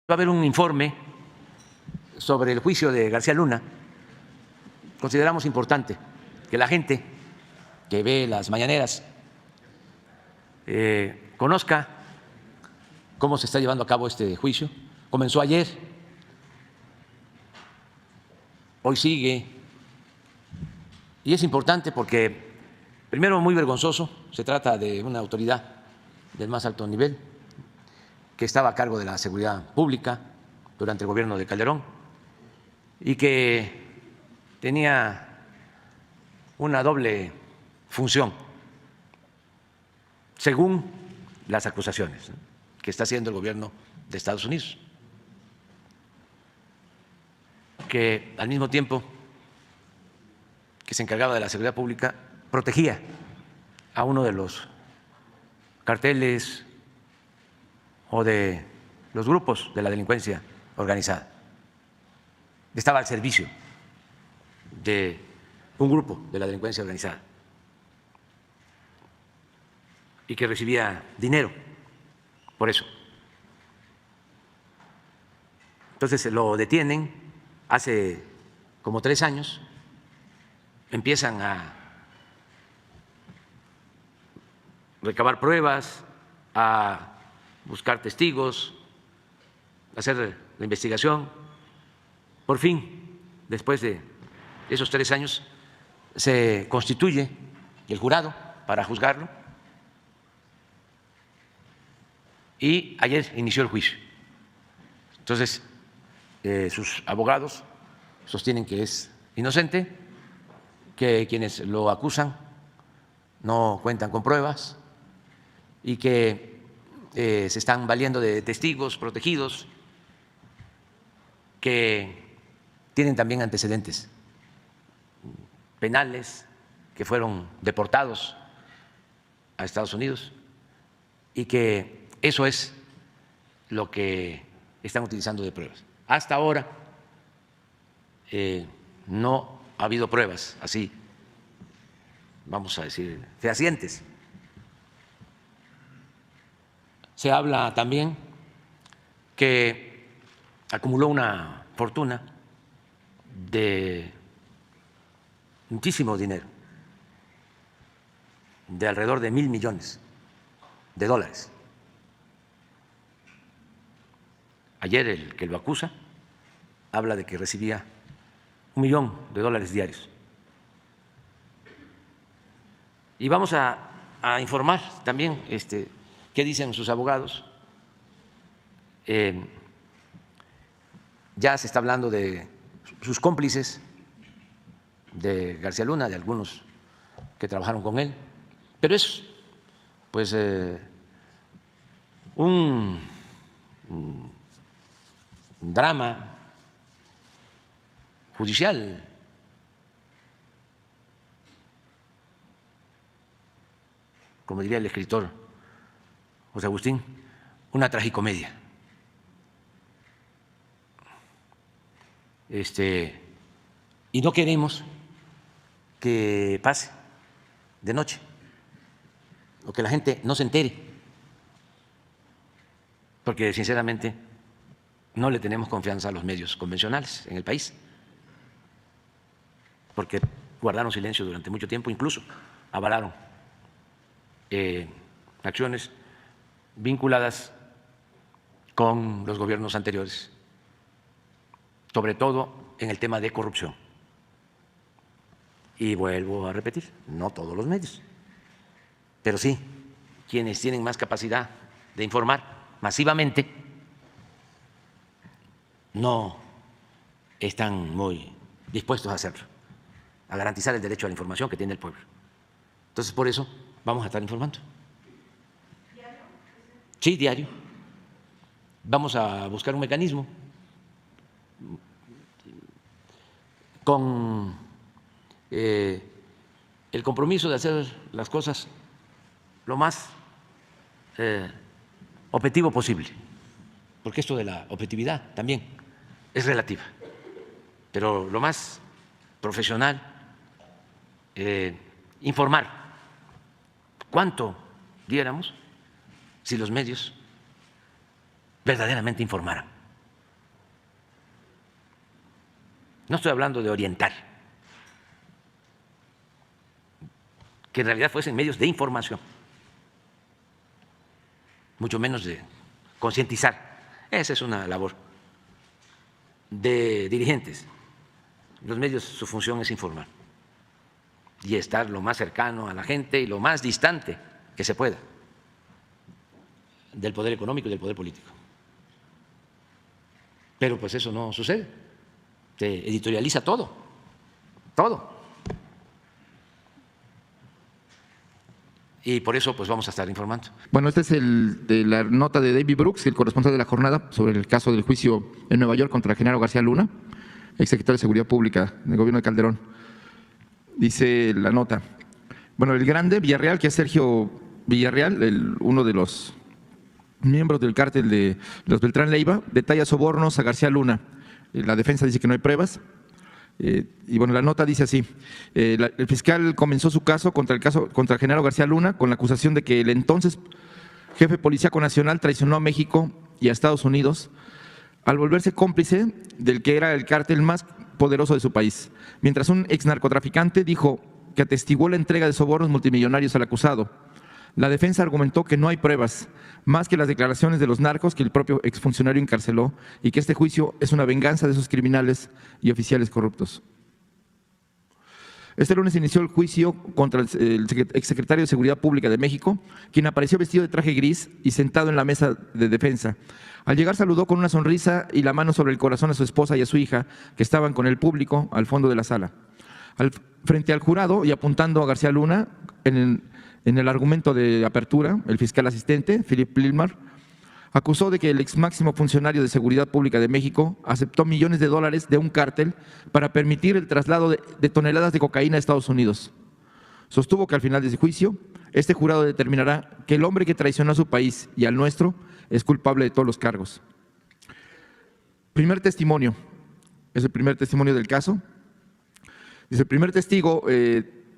Va a haber un informe sobre el juicio de García Luna. Consideramos importante que la gente que ve las mañaneras conozca cómo se está llevando a cabo este juicio. Comenzó ayer, hoy sigue, y es importante porque, primero, muy vergonzoso, se trata de una autoridad del más alto nivel que estaba a cargo de la seguridad pública durante el gobierno de Calderón y que tenía una doble función, según las acusaciones que está haciendo el gobierno de Estados Unidos, que al mismo tiempo que se encargaba de la seguridad pública protegía a uno de los carteles o de los grupos de la delincuencia organizada. Estaba al servicio de un grupo de la delincuencia organizada y que recibía dinero por eso. Entonces lo detienen hace como 3 años, empiezan a recabar pruebas, a buscar testigos, a hacer la investigación. Por fin, después de esos 3 años, se constituye el jurado para juzgarlo y ayer inició el juicio. Entonces, sus abogados sostienen que es inocente, que quienes lo acusan no cuentan con pruebas y que se están valiendo de testigos protegidos que tienen también antecedentes penales, que fueron deportados a Estados Unidos y que eso es lo que están utilizando de pruebas. Hasta ahora no ha habido pruebas así, vamos a decir, fehacientes. Se habla también que acumuló una fortuna de muchísimo dinero, de alrededor de $1,000 millones. Ayer el que lo acusa habla de que recibía $1 millón diarios. Y vamos a informar también qué dicen sus abogados. Ya se está hablando de sus cómplices, de García Luna, de algunos que trabajaron con él, pero es pues un drama judicial. Como diría el escritor José Agustín, una tragicomedia. Y no queremos que pase de noche o que la gente no se entere, porque sinceramente no le tenemos confianza a los medios convencionales en el país, porque guardaron silencio durante mucho tiempo, incluso avalaron acciones vinculadas con los gobiernos anteriores, sobre todo en el tema de corrupción. Y vuelvo a repetir, no todos los medios, pero sí quienes tienen más capacidad de informar masivamente no están muy dispuestos a hacerlo, a garantizar el derecho a la información que tiene el pueblo. Entonces, por eso vamos a estar informando. ¿Diario? Sí, diario. Vamos a buscar un mecanismo con el compromiso de hacer las cosas lo más objetivo posible, porque esto de la objetividad también es relativa, pero lo más profesional, informar. ¿Cuánto diéramos si los medios verdaderamente informaran? No estoy hablando de orientar, que en realidad fuesen medios de información, mucho menos de concientizar. Esa es una labor de dirigentes. Los medios, su función es informar y estar lo más cercano a la gente y lo más distante que se pueda del poder económico y del poder político. Pero pues eso no sucede. Se editorializa todo, todo. Y por eso pues vamos a estar informando. Bueno, esta es de la nota de David Brooks, el corresponsal de La Jornada, sobre el caso del juicio en Nueva York contra Genaro García Luna, exsecretario de Seguridad Pública del gobierno de Calderón. Dice la nota. Bueno, el grande Villarreal, que es Sergio Villarreal, uno de los miembros del cártel de los Beltrán Leiva, detalla sobornos a García Luna. La defensa dice que no hay pruebas. Y bueno, la nota dice así: el fiscal comenzó su caso contra Genaro García Luna con la acusación de que el entonces jefe policíaco nacional traicionó a México y a Estados Unidos al volverse cómplice del que era el cártel más poderoso de su país, mientras un ex narcotraficante dijo que atestiguó la entrega de sobornos multimillonarios al acusado. La defensa argumentó que no hay pruebas, más que las declaraciones de los narcos que el propio exfuncionario encarceló, y que este juicio es una venganza de esos criminales y oficiales corruptos. Este lunes inició el juicio contra el exsecretario de Seguridad Pública de México, quien apareció vestido de traje gris y sentado en la mesa de defensa. Al llegar saludó con una sonrisa y la mano sobre el corazón a su esposa y a su hija, que estaban con el público al fondo de la sala. Frente al jurado y apuntando a García Luna, en el argumento de apertura, el fiscal asistente, Philip Lilmar, acusó de que el ex máximo funcionario de Seguridad Pública de México aceptó millones de dólares de un cártel para permitir el traslado de toneladas de cocaína a Estados Unidos. Sostuvo que al final de ese juicio, este jurado determinará que el hombre que traicionó a su país y al nuestro es culpable de todos los cargos. Primer testimonio, es el primer testimonio del caso. Dice: el primer testigo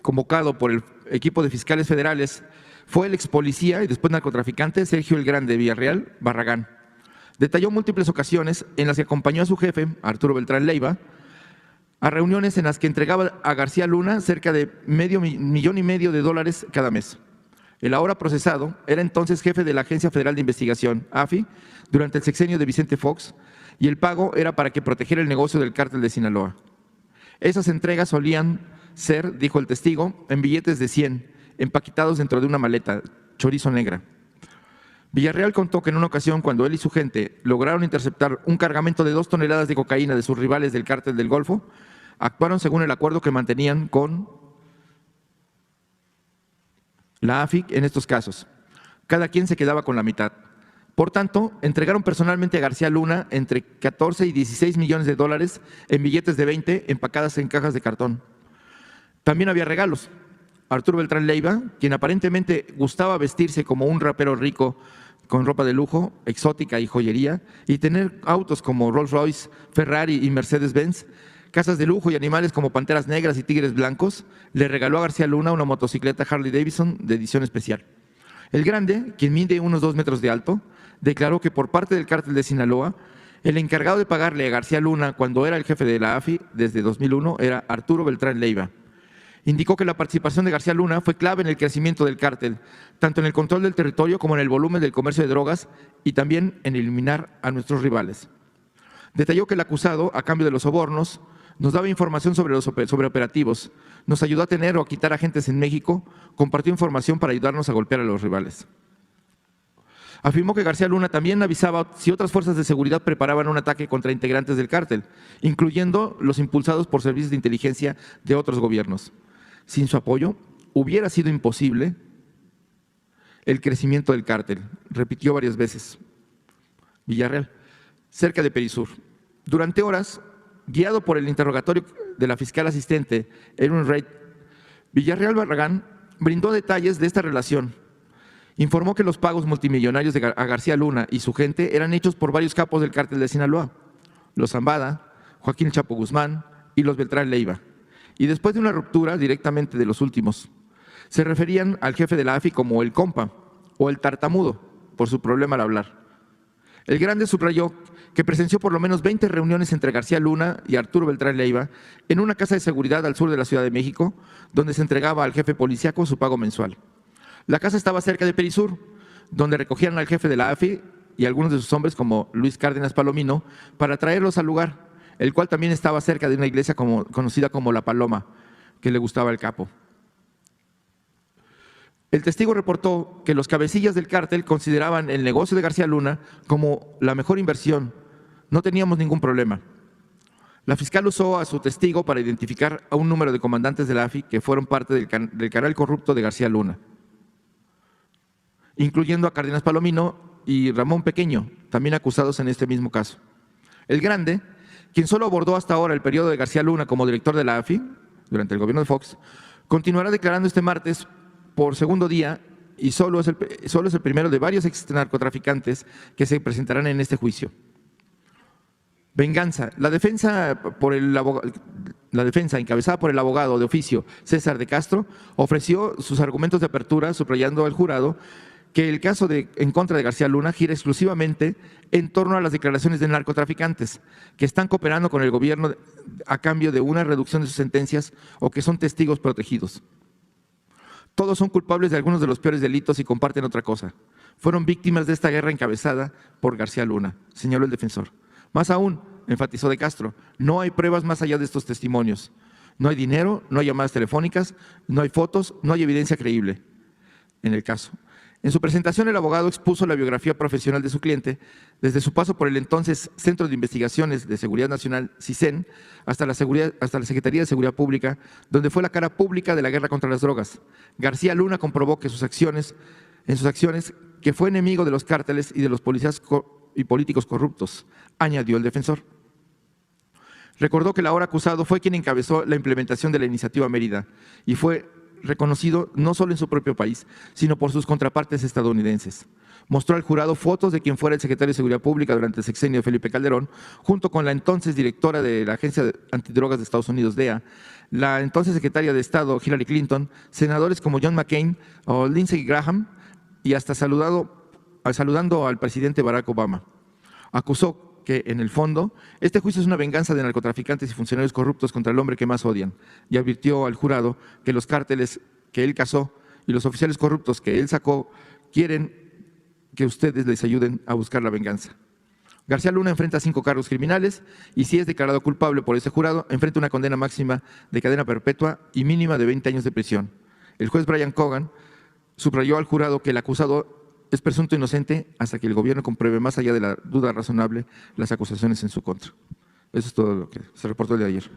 convocado por el equipo de fiscales federales fue el ex policía y después narcotraficante Sergio el Grande Villarreal Barragán. Detalló múltiples ocasiones en las que acompañó a su jefe, Arturo Beltrán Leiva, a reuniones en las que entregaba a García Luna cerca de $1,500,000 cada mes. El ahora procesado era entonces jefe de la Agencia Federal de Investigación, AFI, durante el sexenio de Vicente Fox, y el pago era para que protegiera el negocio del cártel de Sinaloa. Esas entregas solían ser, dijo el testigo, en billetes de 100, empaquetados dentro de una maleta, chorizo negra. Villarreal contó que en una ocasión, cuando él y su gente lograron interceptar un cargamento de 2 toneladas de cocaína de sus rivales del cártel del Golfo, actuaron según el acuerdo que mantenían con la AFIC en estos casos. Cada quien se quedaba con la mitad. Por tanto, entregaron personalmente a García Luna entre 14 y 16 millones de dólares en billetes de 20 empacadas en cajas de cartón. También había regalos. Arturo Beltrán Leiva, quien aparentemente gustaba vestirse como un rapero rico con ropa de lujo, exótica y joyería, y tener autos como Rolls Royce, Ferrari y Mercedes-Benz, casas de lujo y animales como panteras negras y tigres blancos, le regaló a García Luna una motocicleta Harley Davidson de edición especial. El Grande, quien mide unos 2 metros de alto, declaró que por parte del cártel de Sinaloa, el encargado de pagarle a García Luna cuando era el jefe de la AFI desde 2001 era Arturo Beltrán Leiva. Indicó que la participación de García Luna fue clave en el crecimiento del cártel, tanto en el control del territorio como en el volumen del comercio de drogas y también en eliminar a nuestros rivales. Detalló que el acusado, a cambio de los sobornos, nos daba información sobre operativos, nos ayudó a tener o a quitar agentes en México, compartió información para ayudarnos a golpear a los rivales. Afirmó que García Luna también avisaba si otras fuerzas de seguridad preparaban un ataque contra integrantes del cártel, incluyendo los impulsados por servicios de inteligencia de otros gobiernos. Sin su apoyo, hubiera sido imposible el crecimiento del cártel, repitió varias veces. Villarreal, cerca de Perisur. Durante horas, guiado por el interrogatorio de la fiscal asistente Erin Reid, Villarreal Barragán brindó detalles de esta relación. Informó que los pagos multimillonarios a García Luna y su gente eran hechos por varios capos del cártel de Sinaloa, los Zambada, Joaquín Chapo Guzmán y los Beltrán Leiva. Y después de una ruptura directamente de los últimos, se referían al jefe de la AFI como el compa o el tartamudo por su problema al hablar. El Grande subrayó que presenció por lo menos 20 reuniones entre García Luna y Arturo Beltrán Leiva en una casa de seguridad al sur de la Ciudad de México, donde se entregaba al jefe policíaco su pago mensual. La casa estaba cerca de Perisur, donde recogían al jefe de la AFI y algunos de sus hombres, como Luis Cárdenas Palomino, para traerlos al lugar, el cual también estaba cerca de una iglesia conocida como La Paloma, que le gustaba al capo. El testigo reportó que los cabecillas del cártel consideraban el negocio de García Luna como la mejor inversión. No teníamos ningún problema. La fiscal usó a su testigo para identificar a un número de comandantes de la AFI que fueron parte del canal corrupto de García Luna, incluyendo a Cárdenas Palomino y Ramón Pequeño, también acusados en este mismo caso. El Grande, quien solo abordó hasta ahora el periodo de García Luna como director de la AFI, durante el gobierno de Fox, continuará declarando este martes por segundo día y solo es el primero de varios exnarcotraficantes que se presentarán en este juicio. Venganza. La defensa, encabezada por el abogado de oficio César de Castro, ofreció sus argumentos de apertura, subrayando al jurado que el caso en contra de García Luna gira exclusivamente en torno a las declaraciones de narcotraficantes que están cooperando con el gobierno a cambio de una reducción de sus sentencias o que son testigos protegidos. Todos son culpables de algunos de los peores delitos y comparten otra cosa. Fueron víctimas de esta guerra encabezada por García Luna, señaló el defensor. Más aún, enfatizó de Castro, no hay pruebas más allá de estos testimonios. No hay dinero, no hay llamadas telefónicas, no hay fotos, no hay evidencia creíble en el caso. En su presentación, el abogado expuso la biografía profesional de su cliente, desde su paso por el entonces Centro de Investigaciones de Seguridad Nacional, CISEN, hasta la Secretaría de Seguridad Pública, donde fue la cara pública de la guerra contra las drogas. García Luna comprobó que en sus acciones, que fue enemigo de los cárteles y de los policías y políticos corruptos, añadió el defensor. Recordó que el ahora acusado fue quien encabezó la implementación de la iniciativa Mérida y fue reconocido no solo en su propio país, sino por sus contrapartes estadounidenses. Mostró al jurado fotos de quien fuera el secretario de Seguridad Pública durante el sexenio de Felipe Calderón, junto con la entonces directora de la Agencia Antidrogas de Estados Unidos, DEA, la entonces secretaria de Estado Hillary Clinton, senadores como John McCain o Lindsey Graham, y hasta saludando al presidente Barack Obama. Acusó que, en el fondo, este juicio es una venganza de narcotraficantes y funcionarios corruptos contra el hombre que más odian, y advirtió al jurado que los cárteles que él cazó y los oficiales corruptos que él sacó quieren que ustedes les ayuden a buscar la venganza. García Luna enfrenta 5 cargos criminales y, si es declarado culpable por este jurado, enfrenta una condena máxima de cadena perpetua y mínima de 20 años de prisión. El juez Brian Cogan subrayó al jurado que el acusado es presunto inocente hasta que el gobierno compruebe, más allá de la duda razonable, las acusaciones en su contra. Eso es todo lo que se reportó el día de ayer.